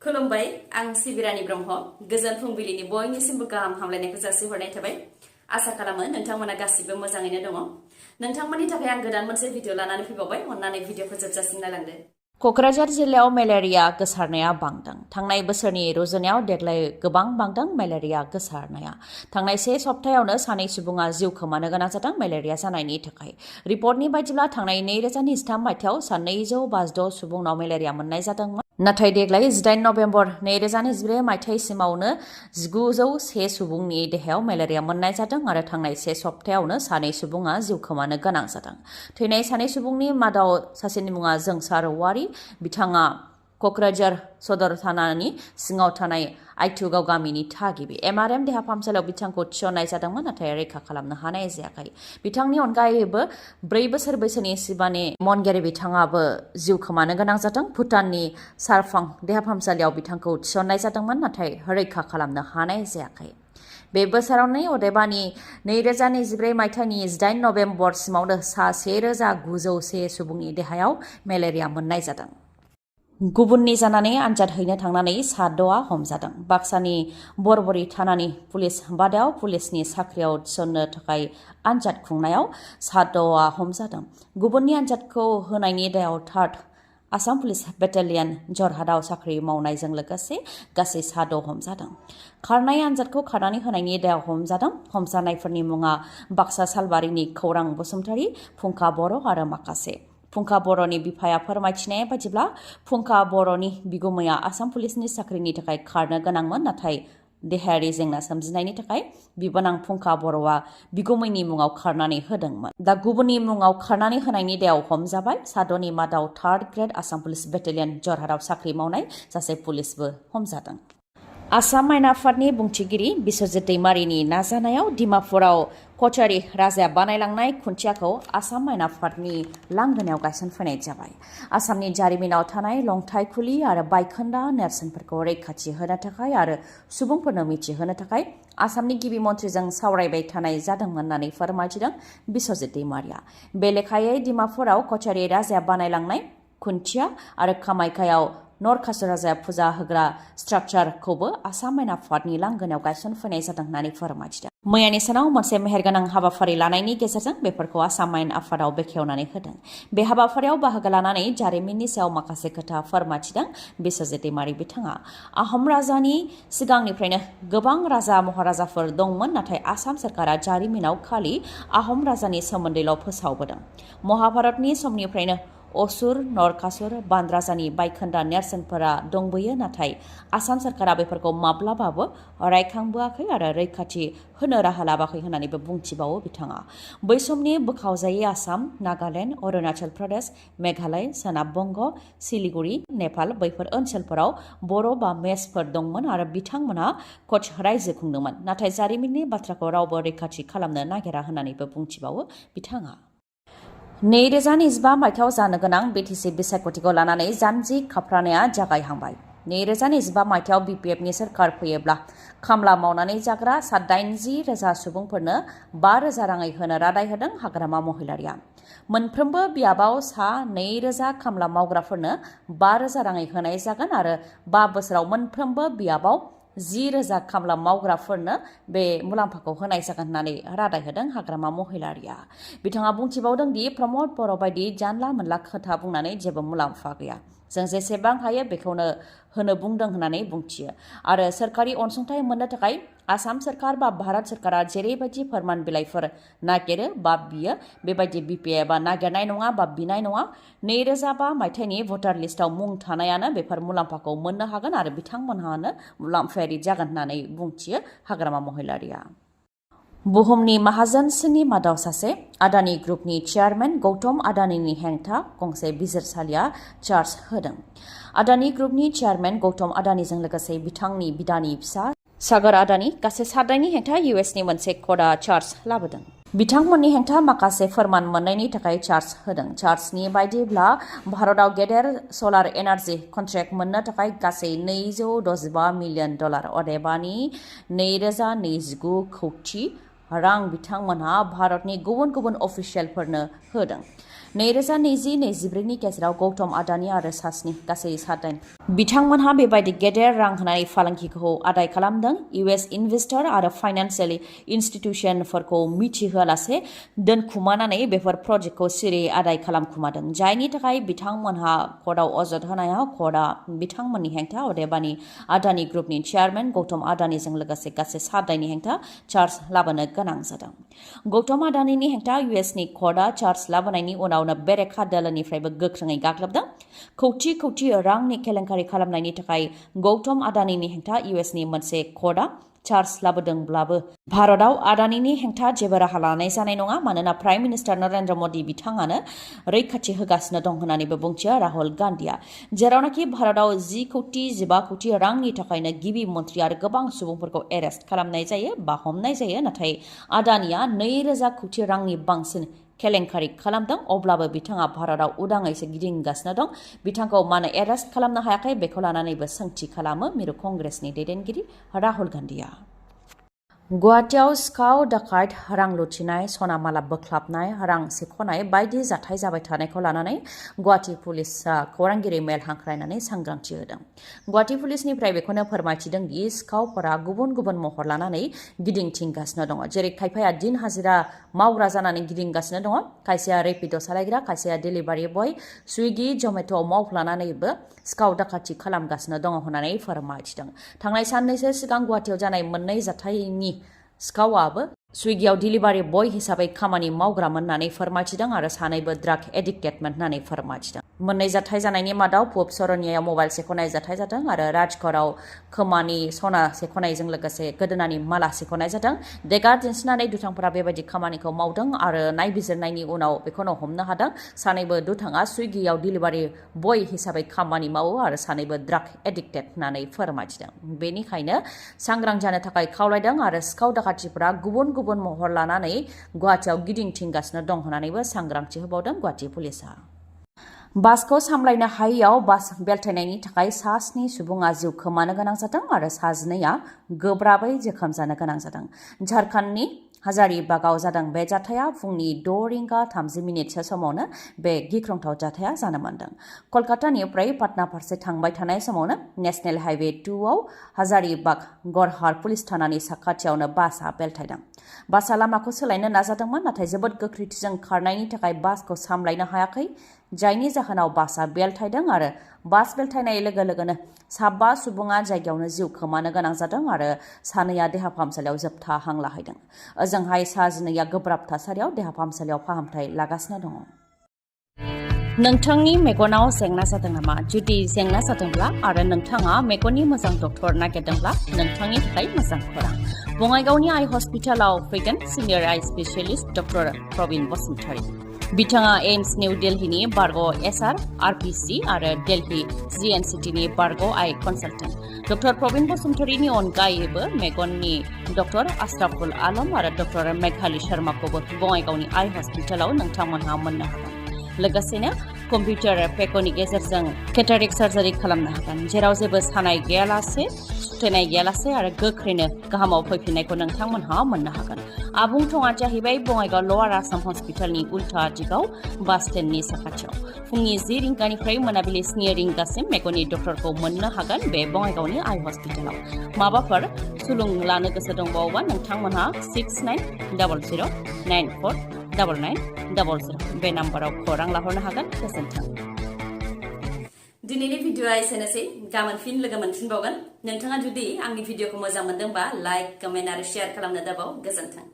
खुलुमबाय आं सिबि रानि ब्रह्म गोजोन फुंबिलिनि बयनिसिमबो गाहाम हामलायनायखौ जासिहरनाय थाबाय आसा खालामो नोंथांमोना गासिबो मोजाङैनो दङ नोंथांमोननि थाखाय आं गोदान मोनसे भिडिअ लानानै फैबावबाय अन्नानै भिडिअखौ जोबजासिम नायलांदो क'क्राझार जिल्लायाव मेलेरिया गोसारनाया बांदों थांनाय बोसोरनि रुजुनायाव देग्लाय गोबां बांदों मेलेरिया गोसारनाया थांनाय से सप्तायावनो सानै सुबुङा जिउ खोमानो गोनां जादों मेलेरिया जानायनि थाखाय रिपर्टनि बायदिब्ला थांनाय 2023 मायथाइयाव सा 256 सुबुंनाव मेलेरिया मोननाय जादोंमोन नाथाय देग्लाय 18 नभेम्बर 2024 मायथाइसिमावनो 1901 सुबुंनि देहायाव मेलेरिया मोननाय जादों आरो थांनाय से सप्तायावनो सानै सुबुङा जिउ खोमानो गोनां जादों थैनाय सानै सुबुंनि मादाव सासेनि मुङा जोंसार औवारी बिथाङा क'क्राझार सदर थानानि सिङाव थानाय आइथुगाव गामिनि थागिबि एमआरएम देहा फाहामसालियाव बिथांखौ थिसननाय जादोंमोन नाथाय रैखा खालामनो हानाय जायाखै बिथांनि अनगायैबो 4 बोसोर बैसोनि सिबानि मनगिरि बिथाङाबो जिउ खोमानो गोनां जादों भुटाननि सारफां देहा फाहामसालियाव बिथांखौ थिसननाय जादोंमोन नाथाय रैखा खालामनो हानाय जायाखै बे बोसोरावनो अदेबानि 2024 मायथाइनि 18 नभेम्बरसिमावनो सा 1901 सुबुंनि देहायाव मेलेरिया मोननाय जादों गुबुननि जानानै आनजाद हैनो थांनानै साद'आ हमजादों बाक्सानि बरबरि थानानि पुलिस बादायाव पुलिसनि साख्रियाव थिसननो थाखाय आनजाद खुंनायाव साद'आ हमजादों गुबुननि आनजादखौ होनायनि दायाव 3rd आसाम पुलिस बेटालियन जरहाटआव साख्रि मावनायजों लोगोसे गासै साद' हमजादों खारनाय आनजादखौ खारनानै होनायनि दायाव हमजादों हमजानायफोरनि मुङा बाक्सा सालबारिनि खौरां बसुमतारी फुंखा बर' आरो माखासे फुंखा बर'नि बिफाया फोरमायथिनाय बायदिब्ला फुंखा बर'नि बिगुमैया आसाम पुलिसनि साख्रिनि थाखाय खारनो गोनांमोन नाथाय देहायारि जेंना सोमजिनायनि थाखाय बिबोनां फुंखा बर'आ बिगुमैनि मुङाव खारनानै होदोंमोन दा गुबुननि मुङाव खारनानै होनायनि दायाव हमजाबाय साद'नि मादाव 3rd grade Assam police battalion जरहाटआव साख्रि मावनाय सासे पुलिसबो हमजादों आसाम आयेन आफादनि बुंथिगिरि बिस्वजित दैमारिनि नाजानायाव डिमापुराव कचारी राजाया बानायलांनाय खुन्थियाखौ आसाम आयेन आफादनि लांगोनायाव गायसनफैनाय जाबाय आसामनि जारिमिनाव थानाय लंथाइ खुलि आरो बायखोन्दा नेरसोनफोरखौ रैखाथि होनो थाखाय आरो सुबुंफोरनो मिथिहोनो थाखाय आसामनि गिबि मन्थ्रिजों सावरायबाय थानाय जादोंमोन होननानै फोरमायथिदों बिस्वजित दैमारिया बे लेखायै डिमापुराव कचारी राजाया बानायलांनाय खुन्थिया आरो कामाख्यायाव नरखासुर राजाया फुजा होग्रा स्ट्राक्चारखौबो आसाम आयेन आफादनि लांगोनायाव गायसनफैनाय जादों होननानै फोरमायथिदों मैयानि सानाव मोनसे मेहेरगोनां हाबाफारि लानायनि गेजेरजों बेफोरखौ आसाम आयेन आफादाव बेखेवनानै होदों बे हाबाफारियाव बाहागो लानानै जारिमिननि सायाव माखासे खोथा फोरमायथिदों बिस्वजित दैमारि बिथाङा आहम राजानि सिगांनिफ्रायनो गोबां राजा महाराजाफोर दंमोन नाथाय आसाम सरकारा जारिमिनाव खालि आहम राजानि सोमोन्दैल' फोसावबोदं महाभारतनि समनिफ्रायनो असुर नरकासुर बान राजानि बायखोन्दा नेरसोनफोरा दंबोयो नाथाय आसाम सरकारा बेफोरखौ माब्लाबाबो रायखांबोआखै आरो रैखाथि होनो राहा लाबाखै होननानैबो बुंथिबावो बिथाङा बै समनि बोखावजायै आसाम नागालेण्ड अरुणाचल प्रदेश मेघालय सोनाब बंग सिलिगुरि नेपाल बैफोर ओनसोलफोराव बर' बा मेसफोर दंमोन आरो बिथांमोना कच रायजो खुंदोंमोन नाथाय जारिमिननि बाथ्राखौ रावबो रैखाथि खालामनो नागिरा होननानैबो बुंथिबावो बिथाङा 2025 मायथाइयाव जानो गोनां BTC बिसायख'थिखौ लानानै जानजि खाफ्रानाया जागायहांबाय 2025 मायथाइयाव BPFनि सोरखार फैयोब्ला खामला मावनानै जाग्रा सा 80,000 सुबुंफोरनो 5,000 राङै होनो रादाय होदों हाग्रामा महिलारिया मोनफ्रोमबो बियाबाव सा 2,000 खामला मावग्राफोरनो 5,000 राङै होनाय जागोन आरो 5 बोसोराव मोनफ्रोमबो बियाबाव 10,000 खामला मावग्राफोरनो बे मुलाम्फाखौ होनाय जागोन होननानै रादाय होदों हाग्रामा महिलारिया बिथाङा बुंथिबावदों दि प्रमद बर' बायदि जानला मोनला खोथा बुंनानै जेबो मुलाम्फा गैया जों जेसेबां हायो बेखौनो होनो बुंदों होननानै बुंथियो आरो सोरखारि अनसुंथाइ मोननो थाखाय आसाम सरकार बा भारत सरकारा जेरैबायदि फोरमान बिलाइफोर नागिरो बा बियो बेबायदि BPFआ नागिरनाय नङा बा बिनाय नङा 2005 मायथाइनि भटार लिस्टआव मुं थानायानो बेफोर मुलाम्फाखौ मोननो हागोन आरो बिथांमोनहानो मुलाम्फायारि जागोन होननानै बुंथियो हाग्रामा महिलारिया बुहुमनि माहाजोनसिनि मादाव सासे आदानि ग्रुपनि चेयारमेन गौतम आदानिनि हेंथा गंसे बिजिरसालिया चार्ज होदों आदानि ग्रुपनि चेयारमेन गौतम आदानिजों लोगोसे बिथांनि बिदानि फिसा सागर आदानि गासै 7 हेंथा USनि मोनसे कर्टआ चार्ज लाबोदों बिथांमोननि हेंथा माखासे फोरमान मोननायनि थाखाय चार्ज होदों चार्जनि बायदिब्ला भारताव गेदेर सलार एनार्जी कन्ट्रेक्ट मोननो थाखाय गासै $265 मिलियन अदेबानि 2029 कौटि रां बिथांमोनहा भारतनि गुबुन गुबुन अफिसियेलफोरनो होदों 2020-24 नि गेजेराव गौतम आदानि आरो सासनि गासै 7 बिथांमोनहा बेबायदि गेदेर रां होनानै फालांगिखौ आदाय खालामदों। US इनभेस्टर आरो फाइनान्सियेल इनस्टिट्यूशनफोरखौ मिथिहोआलासे दोनखुमानानै बेफोर प्रजेक्टखौ सिरि आदाय खालामखुमादों, जायनि थाखाय बिथांमोनहा कर्टआव अजद होनायाव कर्टआ बिथांमोननि हेंथा अदेबानि आदानि ग्रुपनि चेयारमेन गौतम आदानिजों लोगोसे गासै 7 हेंथा चार्ज लाबोनो गोनां जादों। गौतम आदानिनि हेंथा USनि कर्टआ चार्ज लाबोनायनि उनावनो बेरेखा दोलोनिफ्रायबो गोख्रोङै गाग्लोबदों। खौथि खौथि रांनि केलेंकारि खालामनायनि थाखाय गौतम आदानिनि हेंथा USनि मोनसे कर्टआ चार्ज लाबोदोंब्लाबो भारतआव आदानिनि हेंथा जेबो राहा लानाय जानाय नङा, मानोना प्राइम मिनिस्टार नरेंद्र मोदी बिथाङानो रैखाथि होगासिनो दं होननानैबो बुंथियो राहुल गान्धीआ, जेरावनाखि भारतआव 10 कौटि 15 कौटि रांनि थाखायनो गिबि मन्त्रि आरो गोबां सुबुंफोरखौ एरेस्ट खालामनाय जायो बा हमनाय जायो, नाथाय आदानिया 2000 कौटि रांनि बांसिन केलेंकारि खालामदों। अब्लाबो बिथाङा भारतआव उदाङैसो गिदिंगासिनो दं। बिथांखौ मानो एरेस्ट खालामनो हायाखै बेखौ लानानैबो सोंथि खालामो मिरु कंग्रेसनि दैदेनगिरि राहुल गान्धीआ। गुवाहाटीआव सिखाव दाखायत, रां लुथिनाय, सना माला बोख्लाबनाय, रां सेख'नाय बायदि जाथाय जाबाय थानायखौ लानानै गुवाहाटी पुलिसआ खौरांगिरि मेल हांख्रायनानै सांग्रांथि होदों। गुवाहाटी पुलिसनिफ्राय बेखौनो फोरमायथिदों दि सिखावफोरा गुबुन गुबुन महर लानानै गिदिंथिंगासिनो दङ, जेरै खायफाया दिन हाजिरा मावग्रा जानानै गिदिंगासिनो दङ, खायसेया रेपिड' सालायग्रा, खायसेया डेलिभारि बय, सुइगि, जमेट' मावफ्लानानैबो सिखाव दाखाथि खालामगासिनो दङ होननानै फोरमायथिदों। थांनाय साननैसो सिगां गुवाहाटीआव जानाय मोननै जाथायनि सिखावाबो सुइगियाव डिलिभारि बय हिसाबै खामानि मावग्रामोन होननानै फोरमायथिदों आरो सानैबो ड्राग एडिक्टेडमोन होननानै फोरमायथिदों। मोननै जाथाय जानायनि मादाव पुब सरनियायाव मबाइल सेख'नाय जाथाय जादों आरो राजगड़आव खोमानि सना सेख'नायजों लोगोसे गोदोनानि माला सेख'नाय जादों। देगार दिन्थिनानै दुथांफोरा बेबायदि खामानिखौ मावदों आरो नायबिजिरनायनि उनाव बेखौनो हमनो हादों। सानैबो दुथाङा सुइगियाव डिलिभारि बय हिसाबै खामानि मावो आरो सानैबो ड्राग एडिक्टेड होननानै फोरमायथिदों। बेनिखायनो सांग्रां जानो थाखाय खावलायदों आरो सिखाव दाखाथिफोरा गुबुन गुबुन महर लानानै गुवाहाटीआव गिदिंथिंगासिनो दं होननानैबो सांग्रांथि होबावदों गुवाहाटी पुलिसआ। बासखौ सामलायनो हायैयाव बास बेलथायनायनि थाखाय 7 सुबुङा जिउ खोमानो गोनां जादों आरो 12 गोब्राबै जोखोम जानो गोनां जादों। झारखन्डनि हाजारीबागआव जादों बे जाथाया। फुंनि 6:30 समावनो बे गिख्रंथाव जाथाया जानो मोन्दों। कलकातानिफ्राय पाटना फारसे थांबाय थानाय समावनो नेशनेल हाइवे 2 आव हाजारीबाग गरहार पुलिस थानानि साखाथियावनो बासआ बेलथायदों। बासआ लामाखौ सोलायनो नाजादोंमोन, नाथाय जोबोद गोख्रैथिजों खारनायनि थाखाय बासखौ सामलायनो हायाखै, जायनि जाहोनाव बासआ बेलथायदों आरो बास बेलथायनाय लोगो लोगोनो 5 सुबुङा जायगायावनो जिउ खोमानो गोनां जादों आरो 2 देहा फाहामसालियाव जोबथा हां लाहैदों। ओजोंहाय 12 गोब्राब थासारियाव देहा फाहामसालियाव फाहामथाय लागासिनो दङ। नोंथांनि मेगनाव जेंना जादों नामा? जुदि जेंना जादोंब्ला आरो नोंथाङा मेगननि मोजां डक्टर नागिरदोंब्ला नोंथांनि थाखाय मोजां खौरां। बङाइगावनि आइ हस्पिटालाव फैगोन सिनियर आइ स्पेशलिस्ट डक्टर प्रबिन बसुमतारी। बिथाङा एम्स निउ दिल्लीनि बारग' SR, RPC आरो दिल्ली GNCTनि बारग' आइ कनसालटेन्ट। डक्टर प्रबिन बसुमतारीनि अनगायैबो मेगननि डक्टर आशराफुल आलम आरो डक्टर मेघाली शर्माखौबो बङाइगावनि आइ हस्पिटालाव नोंथांमोनहा मोननो हागोन। लोगोसेनो कम्पिउटार पेकनि गेजेरजों केटारेक्ट सार्जारि खालामनो हागोन, जेराव जेबो सानाय गैयालासे, सुथेनाय गैयालासे आरो गोख्रैनो गाहामाव फैफिननायखौ नोंथांमोनहा मोननो हागोन। आबुं थङा जाहैबाय बङाइगाव लवार आसाम हस्पिटालनि उल्था दिगाव बास स्टेन्डनि साखाथियाव। फुंनि 10 रिंगानिफ्राय मोनाबिलि 7 रिंगासिम मेगननि डक्टरखौ मोननो हागोन बे बङाइगावनि आइ हस्पिटालाव। माबाफोर सुलुं लानो गोसो दंबावोबा नोंथांमोनहा 6900949900 बे नाम्बाराव खौरां लाहरनो हागोन। गोजोन्थों। दिनैनि भिडिअआ एसेनोसै, गाबोन फिन लोगो मोनफिनबावगोन। नोंथाङा जुदि आंनि भिडिअखौ मोजां मोनदोंबा लाइक, कमेन्ट आरो शेयार खालामनो दाबाव। गोजोन्थों।